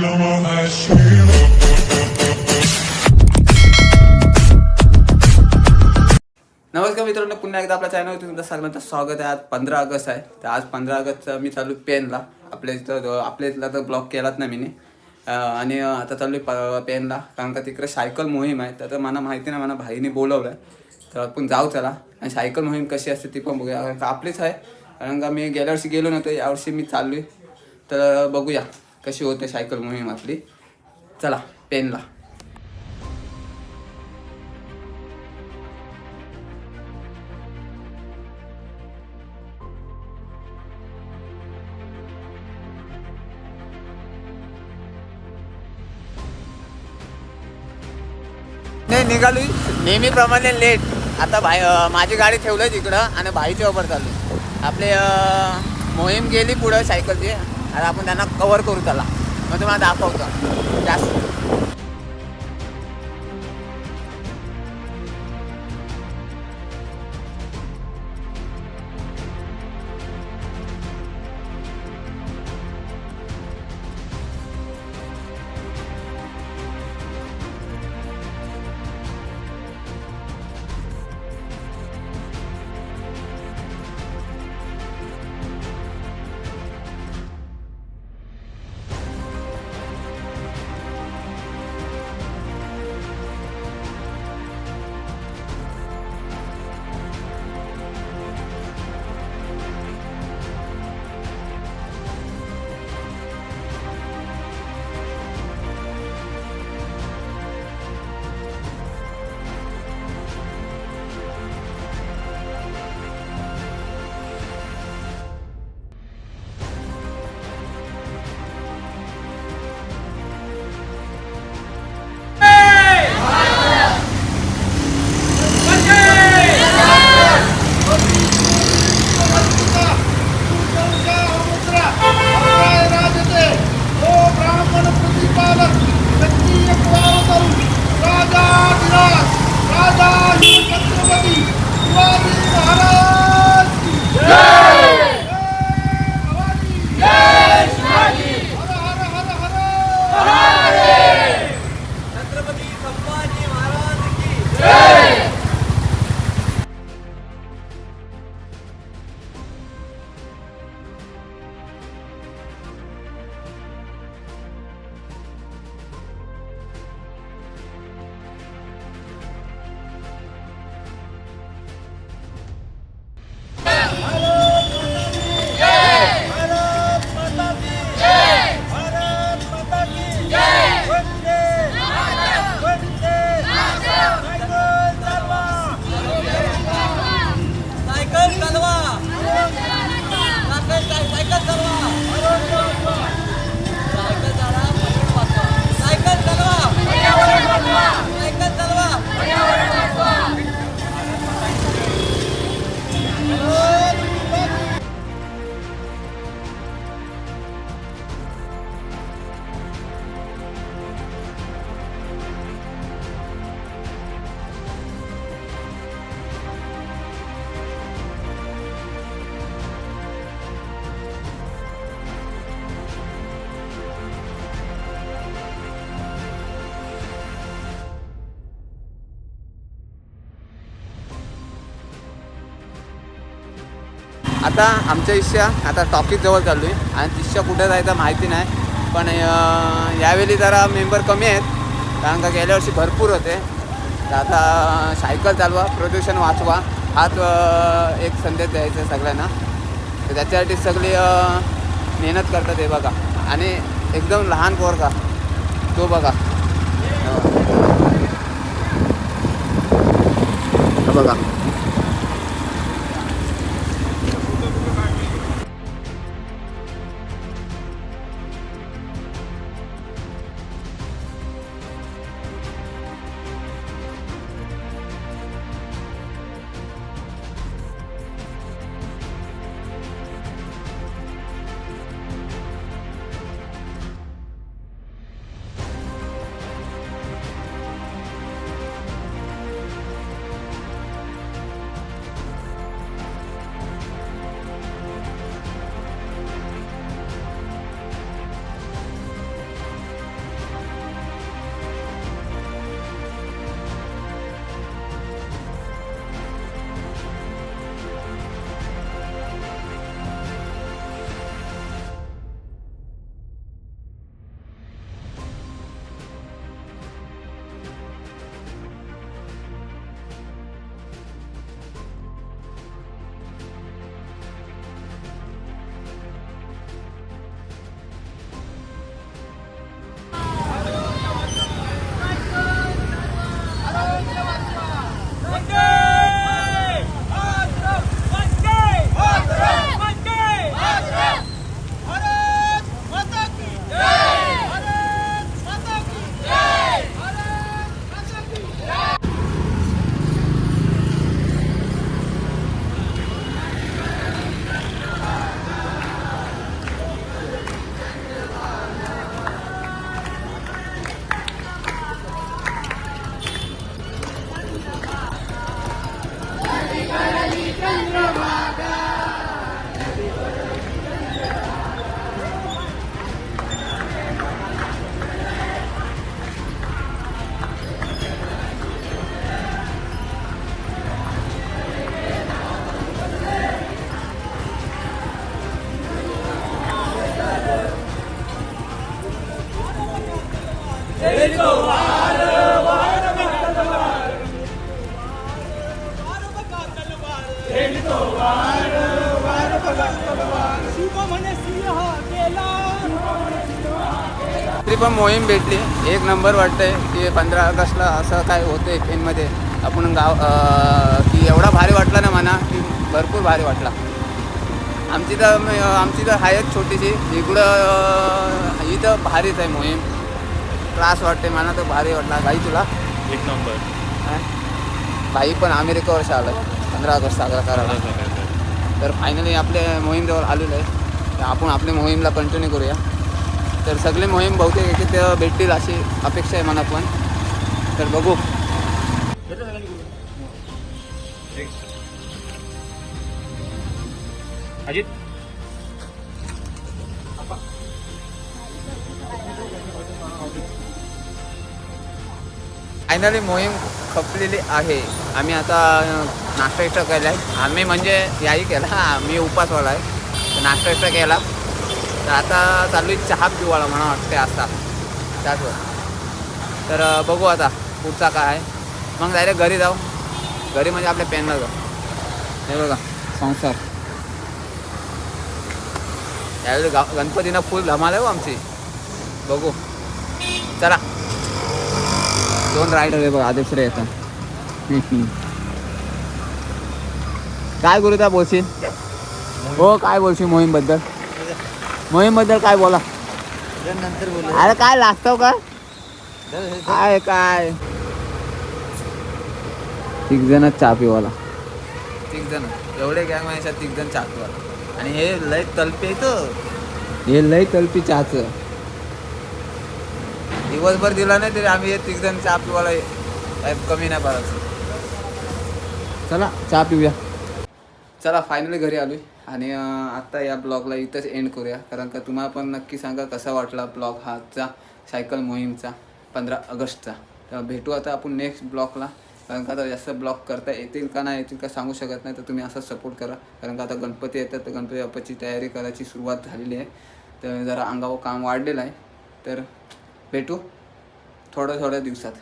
नमस्कार मित्रांनो, पुन्हा एकदा आपल्या चॅनलवर तुमचं सगळ्यांचं स्वागत आहे. आज 15 ऑगस्ट आहे. तर आज 15 ऑगस्टचा मी चालू पेनला. आपल्या इथला तर ब्लॉग केलाच नाही मी. आणि आता चालू पेनला, कारण का तिकडे सायकल मोहीम आहे. तर मला माहिती नाही, मला भाईने बोलवलं आहे. तर आपण जाऊ चला. आणि सायकल मोहीम कशी असते ती पण बघूया, कारण का आपलीच आहे. कारण का मी गेल्या वर्षी गेलो नव्हतो, यावर्षी मी चाललो आहे. तर बघूया कशी होते सायकल मोहीम आपली. चला पेनला. नाही निघालोय नेहमीप्रमाणे लेट. आता भाई माझी गाडी ठेवलं आहे तिकडं आणि भाईच्या वापर चालू. आपले मोहीम गेली पुढं सायकलची. आता आपण त्यांना कवर करू त्याला, मग तुम्हाला दाखवतो जास्त. आता आमच्या इच्छा आता टॉकीज जवळ चाललो आहे. आणि तिशा कुठे जायचं माहिती नाही, पण यावेळी जरा मेंबर कमी आहेत, कारण का गेल्या वर्षी भरपूर होते. तर आता सायकल चालवा, प्रदूषण वाचवा, हाच एक संदेश द्यायचा सगळ्यांना. तर त्याच्यासाठी सगळी मेहनत करतात हे बघा. आणि एकदम लहान पोरगा तो बघा, बघा. तरी पण मोहीम भेटली, एक नंबर वाटतंय की 15 ऑगस्टला असं काय होतंय पेनमध्ये. आपण की एवढा भारी वाटला ना म्हणा, की भरपूर भारी वाटला. आमची तर आहेच छोटीशी इकडं, इथं भारीच आहे मोहीम. क्लास वाटते मला तर भारी वाटला. भाई तुला? एक नंबर. भाई पण अमेरिकेवर आलं 15 ऑगस्ट साजरा करायला. तर फायनली आपल्या मोहीमजवळ आलेलं आहे, तर आपण आपल्या मोहीमला कंटिन्यू करूया. तर सगळे मोहीम बहुतेक एक ते भेटतील अशी अपेक्षा आहे मला पण. तर बघू. अजित फायनली मोहीम खपलेली आहे. आम्ही आता नाश्ता एक्स्ट्रा केला आहे. आम्ही म्हणजे याही केला, मी उपासवाला आहे. तर नाश्ता एक्स्ट्रा केला, तर आता चालू आहे चहा पिवाला मला वाटते असा त्याचवर. तर बघू आता पुढचा काय आहे. मग डायरेक्ट घरी जाऊ. घरी म्हणजे आपल्या पेनला जाऊ. हे बघा संसार. यावेळी गणपतीनं फुल धमाल आहे हो आमची. बघू चला. 2 रायडर आहे बघा आदेश्रे येतात. काय गुरुदा बोलशील? हो काय बोलशील मोहीमबद्दल? मोहीमबद्दल काय बोला? नंतर बोलू. अरे काय लागतं का काय काय? 3 जणच चहा पिवाला. 3 जण एवढे गॅंग माझ्या 3 जण चहा पिवाला. आणि हे लय तलपी येतं, हे लय तलपी चहाचं. दिवसभर दिला नाही तरी आम्ही हे 3 जण चहा पिवाला काय कमी नाही पडायचं. चला चहा पिऊया. चला फायनली घरी आलोय आणि आत्ता या ब्लॉगला इथंच एंड करूया. कारण का तुम्हाला पण नक्की सांगा कसा वाटला ब्लॉग हा आजचा सायकल मोहीमचा 15 ऑगस्टचा. तर भेटू आता आपण नेक्स्ट ब्लॉगला. कारण का आता जास्त ब्लॉग करता येतील का नाही येतील का सांगू शकत नाही. तर तुम्ही असं सपोर्ट करा. कारण का आता गणपती येतात, तर गणपती बाप्पाची तयारी करायची सुरुवात झालेली आहे. तर जरा अंगावर काम वाढलेलं आहे. तर भेटू थोड्या दिवसात.